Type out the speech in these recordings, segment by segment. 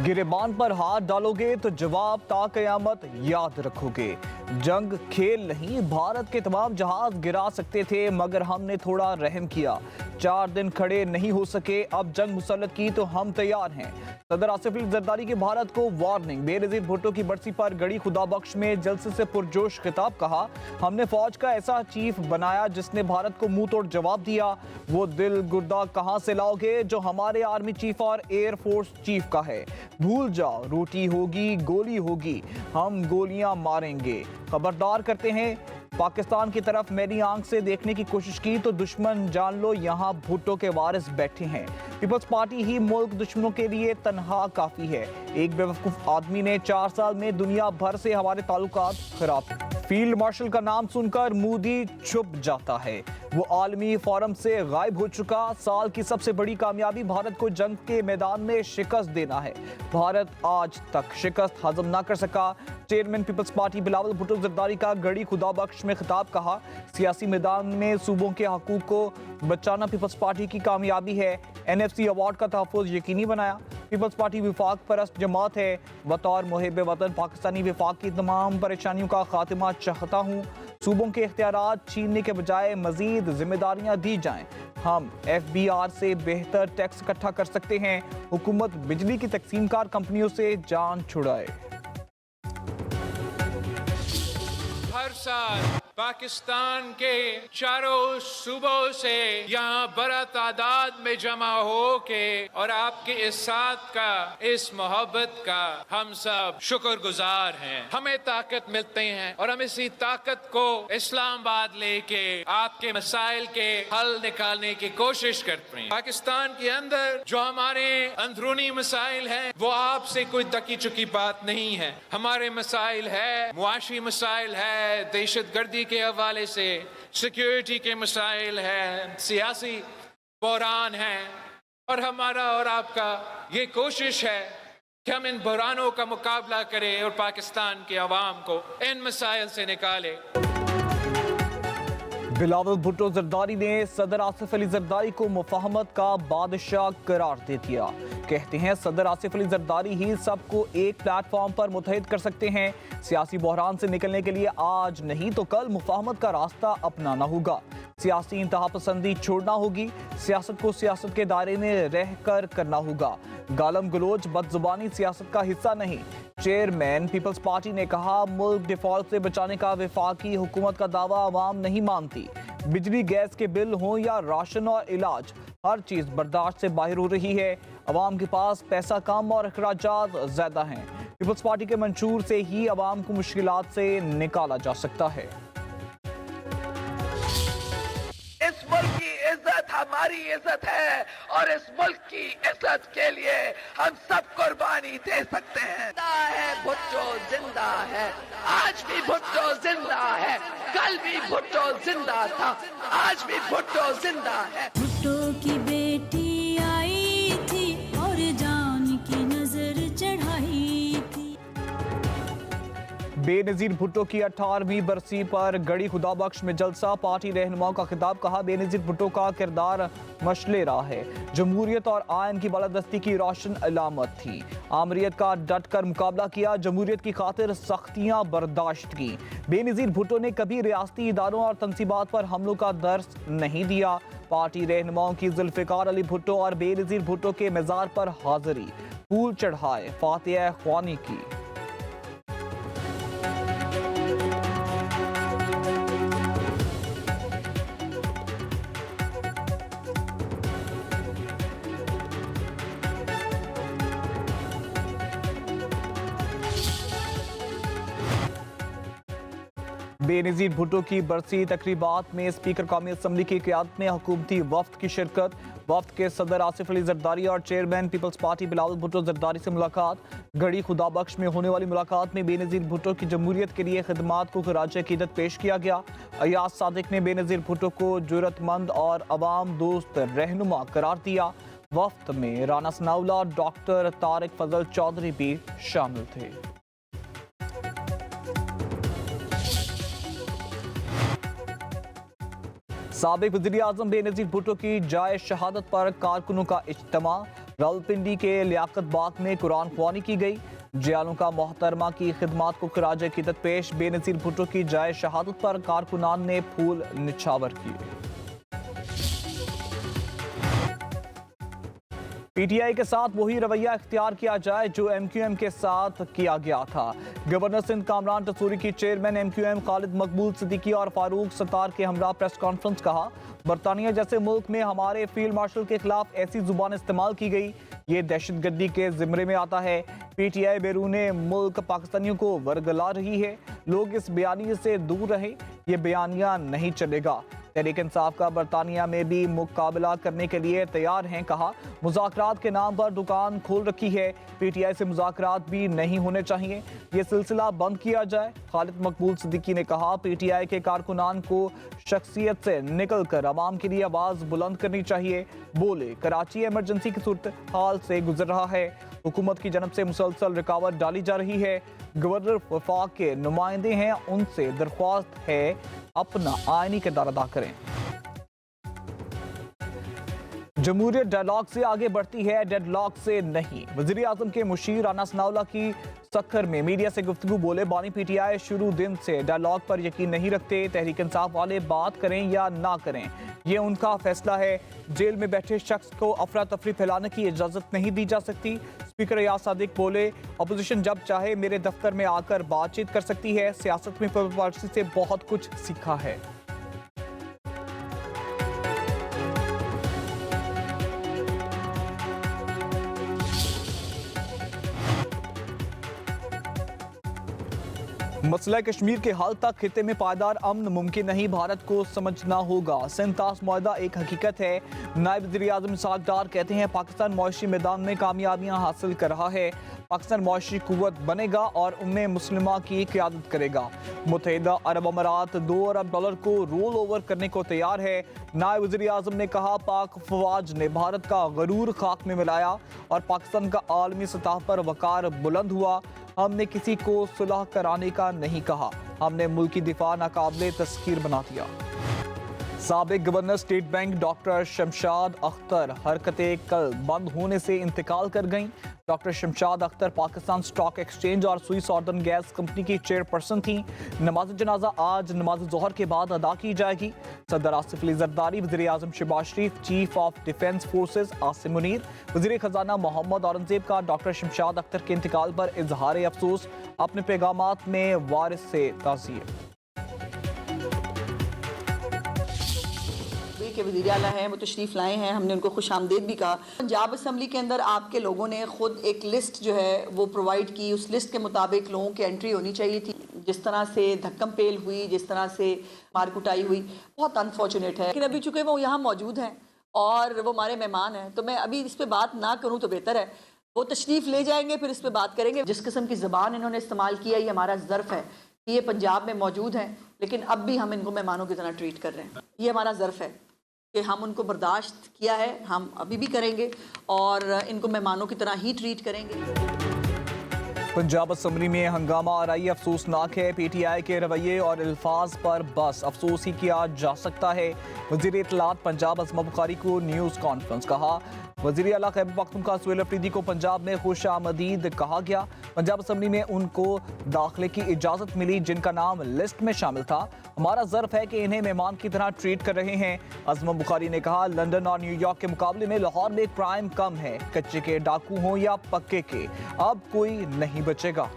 गिरेबान पर हाथ डालोगे तो जवाब ता कयामत याद रखोगे। जंग खेल नहीं, भारत के तमाम जहाज गिरा सकते थे मगर हमने थोड़ा रहम किया। 4 दिन खड़े नहीं हो सके, अब जंग मुसल्लत की तो हम तैयार हैं। सदर आसिफ अली जरदारी की भारत को वार्निंग। बेनजीर भुट्टो की बरसी पर गढ़ी खुदाबख्श में जलसे से पुरजोश खिताब। कहा, हमने फौज का ऐसा चीफ बनाया जिसने भारत को मुंह तोड़ जवाब दिया। वो दिल गुर्दा कहां से लाओगे जो हमारे आर्मी चीफ और एयर फोर्स चीफ का है। भूल जाओ, रोटी होगी गोली होगी, हम गोलियां मारेंगे। खबरदार करते हैं, पाकिस्तान की तरफ मेरी आंख से देखने की कोशिश की तो दुश्मन जान लो यहां भुट्टो के वारिस बैठे हैं। पीपल्स पार्टी ही मुल्क दुश्मनों के लिए तनहा काफी है। एक बेवकूफ आदमी ने 4 साल में दुनिया भर से हमारे ताल्लुकात खराब। फील्ड मार्शल का नाम सुनकर मोदी छुप जाता है। वो आलमी फोरम से गायब हो चुका। साल की सबसे बड़ी कामयाबी भारत को जंग के मैदान में शिकस्त देना है। भारत आज तक शिकस्त हजम ना कर सका। Chairman people's party Bilawal Bhutto Zardari का गढ़ी खुदाबख्श में खिताब। कहा, सियासी मैदान में सूबों के हकूक को बचाना पीपल्स पार्टी की कामयाबी है। NFC अवार्ड का तहफ़्फ़ुज़ यकीनी बनाया। पीपल्स पार्टी विफाक परस्त जमात है। बतौर मुहिब वतन पाकिस्तानी विफाक की तमाम परेशानियों का खात्मा चाहता हूँ। सूबों के इख्तियारात छीनने के बजाय मजीद जिम्मेदारियां दी जाएं। हम FBR से बेहतर टैक्स इकट्ठा कर सकते हैं। हुकूमत बिजली की तकसीमकार कंपनियों से जान छुड़ाए। हर साल पाकिस्तान के चारों सूबों से यहाँ बड़ा तादाद में जमा हो के और आपके इस साथ का, इस मोहब्बत का हम सब शुक्रगुजार हैं। हमें ताकत मिलते हैं और हम इसी ताकत को इस्लामाबाद लेके आपके मसाइल के हल निकालने की कोशिश करते हैं। पाकिस्तान के अंदर जो हमारे अंदरूनी मसाइल हैं वो आपसे कोई तकी चुकी बात नहीं है। हमारे मसाइल है, मुआशी मसाइल है, दहशतगर्दी के हवाले से सिक्योरिटी के मसाइल हैं, सियासी बहरान है और हमारा और आपका ये कोशिश है कि हम इन बहरानों का मुकाबला करें और पाकिस्तान के अवाम को इन मसाइल से निकालें। बिलावल भुट्टो जरदारी ने सदर आसिफ अली जरदारी को मुफाहमत का बादशाह करार दे दिया। कहते हैं, सदर आसिफ अली जरदारी ही सबको एक प्लेटफॉर्म पर मुत्तहिद कर सकते हैं। सियासी बहरान से निकलने के लिए आज नहीं तो कल मुफाहमत का रास्ता अपनाना होगा। सियासी इंतहा पसंदी छोड़ना होगी। सियासत को सियासत के दायरे में रहकर करना होगा। गालम गलोच बदजुबानी सियासत का हिस्सा नहीं। चेयरमैन पीपल्स पार्टी ने कहा, मुल्क डिफॉल्ट से बचाने का वफाकी हुकूमत का दावा अवाम नहीं मानती। बिजली गैस के बिल हों या राशन और इलाज, हर चीज बर्दाश्त से बाहर हो रही है। अवाम के पास पैसा कम और अखराजात ज्यादा हैं। पीपल्स पार्टी के मंशूर से ही अवाम को मुश्किलात से निकाला जा सकता है। इस मुल्क की इज्जत हमारी इज्जत है और इस मुल्क की इज्जत के लिए हम सब कुर्बानी दे सकते हैं। जिंदा है भुट्टो, जिंदा है। आज भी भुट्टो जिंदा है, कल भी भुट्टो जिंदा था, आज भी भुट्टो जिंदा है। भुट्टो की बेटी आई थी और जान की नजर चढ़ाई थी। बेनजीर भुट्टो की 18वीं बरसी पर गढ़ी खुदाबख्श में जलसा। पार्टी रहनुमाओं का खिताब। कहा, बेनजीर भुट्टो का किरदार मशले रहा है। जमहूरियत और आयन की बालादस्ती की रोशन अलामत थी। आमरीत का डट कर मुकाबला किया। जमहूरियत की खातिर सख्तियां बर्दाश्त की। बेनजीर भुट्टो ने कभी रियासती इदारों और तनसीबात पर हमलों का दर्स नहीं दिया। पार्टी रहनुमाओं की जुल्फिकार अली भुट्टो और बेनजीर भुट्टो के मज़ार पर हाजिरी, फूल चढ़ाए, फातिहा ख्वानी की। बेनजीर भुट्टो की बरसी तकरीबात में स्पीकर कौमी असम्बली की क़ियादत में हुकूमती वफ्द की शिरकत। वफ्द के सदर आसिफ अली जरदारी और chairman people's party Bilawal Bhutto Zardari से मुलाकात। गढ़ी खुदाबख्श में होने वाली मुलाकात में बेनजीर भुट्टो की जमहूरियत के लिए खिदमात को खराज अकीदत पेश किया गया। अयाज सादिक ने बेनजीर भुट्टो को जुर्रतमंद और अवाम दोस्त रहनुमा करार दिया। वफ्द में राना सनाउल्लाह और डॉक्टर तारिक फजल चौधरी भी शामिल थे। साबिक वज़ीर आज़म बेनज़ीर भुट्टो की जाए शहादत पर कारकुनों का इज्तिमा। रावलपिंडी के लियाकत बाग में कुरान ख्वानी की गई। जियालों का मोहतरमा की खिदमात को खराज अकीदत पेश। बेनज़ीर भुट्टो की जाए शहादत पर कारकुनान ने फूल निछावर किए। पीटीआई के साथ वही रवैया इख्तियार किया जाए जो एमक्यूएम के साथ किया गया था। गवर्नर सिंध कामरान टसूरी की चेयरमैन एमक्यूएम खालिद मकबूल सिद्दीकी और फारूक सत्तार के हमरा प्रेस कॉन्फ्रेंस। कहा, बरतानिया जैसे मुल्क में हमारे फील्ड मार्शल के खिलाफ ऐसी जुबान इस्तेमाल की गई, ये दहशतगर्दी के जिम्मे में आता है। पीटीआई बैरूने मुल्क पाकिस्तानियों को वर्गला रही है। लोग इस बयानिए से दूर रहे, ये बयानिया नहीं चलेगा। तहरीक इंसाफ का बरतानिया में भी मुकाबला करने के लिए तैयार हैं। कहा, मुज़ाकरात के नाम पर दुकान खोल रखी है। पीटीआई से मुज़ाकरात भी नहीं होने चाहिए, ये सिलसिला बंद किया जाए। खालिद मकबूल सिद्दीकी ने कहा, पीटीआई के कारकुनान को शख्सियत से निकल कर आवाम के लिए आवाज़ बुलंद करनी चाहिए। बोले, कराची इमरजेंसी की सूरत हाल से गुजर रहा है। हुकूमत की जानब से मुसलसल रुकावट डाली जा रही है। गवर्नर वफाक के नुमाइंदे हैं, उनसे दरख्वास्त है अपना आईनी किरदार अदा करें। जमहूरियत डायलॉग से आगे बढ़ती है, डेडलॉक से नहीं। वज़ीर आज़म के मुशीर राना सनाउल्लाह की सक्खर में मीडिया से गुफ्तगू। बोले, बानी पीटीआई शुरू दिन से डायलॉग पर यकीन नहीं रखते। तहरीक इंसाफ वाले बात करें या ना करें, ये उनका फैसला है। जेल में बैठे शख्स को अफरा तफरी फैलाने की इजाज़त नहीं दी जा सकती। स्पीकर रियाज सादिक बोले, अपोजिशन जब चाहे मेरे दफ्तर में आकर बातचीत कर सकती है। सियासत में पीपल्स पार्टी से बहुत कुछ सीखा है। मसला कश्मीर के हाल तक खिते में पायदार अमन मुमकिन नहीं, भारत को समझना होगा। सिंतास मुआहदा एक हकीकत है। नायब वज़ीर आज़म इसहाक डार कहते हैं, पाकिस्तान मुआशी मैदान में कामयाबियां हासिल कर रहा है। पाकिस्तान मुआशी कुव्वत बनेगा और उम्मे मुस्लिमा की क़यादत करेगा। मुत्तहिदा अरब अमारात $2 अरब को रोल ओवर करने को तैयार है। नायब वज़ीर आज़म ने कहा, पाक फवाज ने भारत का गरूर खाक में मिलाया और पाकिस्तान का आलमी सतह पर वकार बुलंद हुआ। हमने किसी को सुलह कराने का नहीं कहा, हमने मुल्क की दिफा नाकाबिले तस्खीर बना दिया। साबिक governor state bank doctor Shamshad Akhtar हरकतें कल बंद होने से इंतकाल कर गईं। Doctor Shamshad Akhtar Pakistan stock exchange और सुई सॉर्डन गैस कंपनी की चेयरपर्सन थी। नमाज जनाजा आज नमाज जोहर के बाद अदा की जाएगी। सदर आसिफ अली जरदारी, वज़ीर आज़म Shahbaz Sharif, chief of defence forces Asim Munir, वज़ीर खजाना मोहम्मद औरंगजेब का डॉक्टर शमशाद अख्तर के इंतकाल पर इजहार अफसोस। अपने पैगामात में वारिस से ताज़ियत। के वज़ीर आला हैं, वो तशरीफ़ लाए हैं, हमने उनको खुश आमदीद भी कहा। पंजाब असम्बली के अंदर आपके लोगों ने खुद एक लिस्ट जो है वो प्रोवाइड की। उस लिस्ट के मुताबिक लोगों की एंट्री होनी चाहिए थी। जिस तरह से धक्कम पेल हुई, जिस तरह से मारकुटाई हुई, बहुत अनफॉर्चुनेट है। लेकिन अभी चूँकि वो यहाँ मौजूद हैं और वो हमारे मेहमान हैं, तो मैं अभी इस पर बात ना करूँ तो बेहतर है। वो तशरीफ़ ले जाएंगे, फिर इस पर बात करेंगे। जिस किस्म की ज़बान इन्होंने इस्तेमाल किया, ये हमारा ज़र्फ़ है कि ये पंजाब में मौजूद हैं, लेकिन अब भी हम इनको मेहमानों की तरह ट्रीट कर रहे हैं। ये हमारा ज़र्फ़ है कि हम उनको बर्दाश्त किया है, हम अभी भी करेंगे और इनको मेहमानों की तरह ही ट्रीट करेंगे। पंजाब असम्बली में हंगामा आराई अफसोसनाक है। पीटीआई के रवैये और अल्फाज पर बस अफसोस ही किया जा सकता है। वज़ीर इत्तलात पंजाब अज़मा बुखारी को न्यूज़ कॉन्फ्रेंस। कहा, वज़ीर आला खैबर पख्तूनख्वा सुहेल अफरीदी को पंजाब में खुश आमदीद कहा गया। पंजाब असम्बली में उनको दाखिले की इजाज़त मिली जिनका नाम लिस्ट में शामिल था। हमारा ज़र्फ़ है कि इन्हें मेहमान की तरह ट्रीट कर रहे हैं। अज़मा बुखारी ने कहा, लंदन और न्यूयॉर्क के मुकाबले में लाहौर में क्राइम कम है। कच्चे के डाकू हों या पक्के के, अब कोई नहीं बचेगा।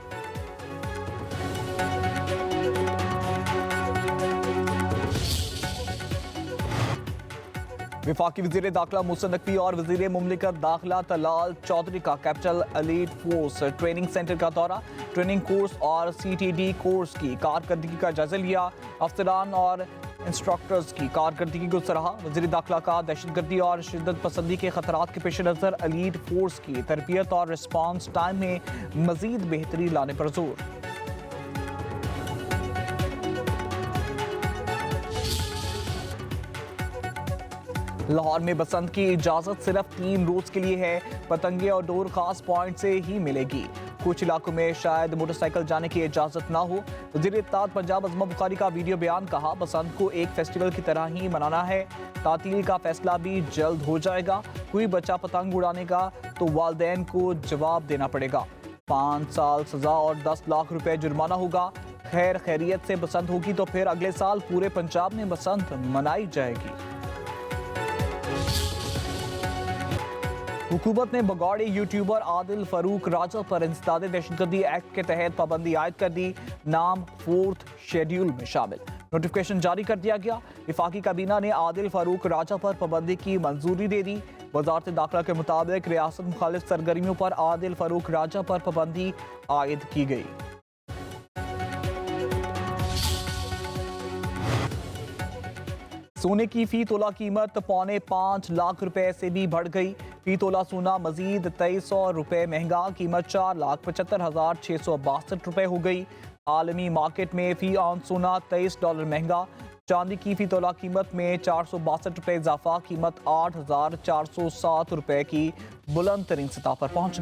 वफाकी वज़ीर दाखिला मोहसिन नकवी और वज़ीर मुमलिकत दाखिला तलाल चौधरी का capital elite force training centre का दौरा। ट्रेनिंग कोर्स और CTD कोर्स की कारकर्दगी का जायजा लिया। अफसरान और इंस्ट्रक्टर्स की कारकर्दगी को सराहा। वज़ीर दाखिला का दहशतगर्दी और शिद्दत पसंदी के खतरात के पेश नज़र एलीट फोर्स की तरबियत और रिस्पांस टाइम में मज़ीद बेहतरी लाने पर जोर। लाहौर में बसंत की इजाजत सिर्फ 3 रोज के लिए है। पतंगे और डोर खास पॉइंट से ही मिलेगी। कुछ इलाकों में शायद मोटरसाइकिल जाने की इजाजत ना हो। वज़ीर इत्तेहाद पंजाब अज़मा बुखारी का वीडियो बयान। कहा, बसंत को एक फेस्टिवल की तरह ही मनाना है। तातील का फैसला भी जल्द हो जाएगा। कोई बच्चा पतंग उड़ाने का तो वालिदैन को जवाब देना पड़ेगा। 5 साल सजा और 10 लाख रुपए जुर्माना होगा। खैर खैरियत से बसंत होगी तो फिर अगले साल पूरे पंजाब में बसंत मनाई जाएगी। हुकूमत ने बगौड़ी यूट्यूबर आदिल फरूक राजा पर इंसदाद दहशतगर्दी एक्ट के तहत पाबंदी आयद कर दी। नाम 4th शेड्यूल में शामिल। नोटिफिकेशन जारी कर दिया गया। वफाकी काबीना ने आदिल फरूक राजा पर पाबंदी की मंजूरी दे दी। वजारत दाखिला के मुताबिक रियासत मुखालिफ सरगर्मियों पर आदिल फरूक राजा पर पाबंदी आयद की गई। सोने की फी तोला कीमत 4.25 लाख रुपए से भी बढ़ गई। फी तोला सोना मजीद 2300 रुपए महंगा, कीमत 4,75,662 रुपए हो गई। आलमी मार्केट में फी आउंस सोना $23 महंगा। चांदी की फी तोला कीमत में 462 रुपए इजाफा, कीमत 8,407 रुपए की बुलंद तरीन सतह पर पहुंच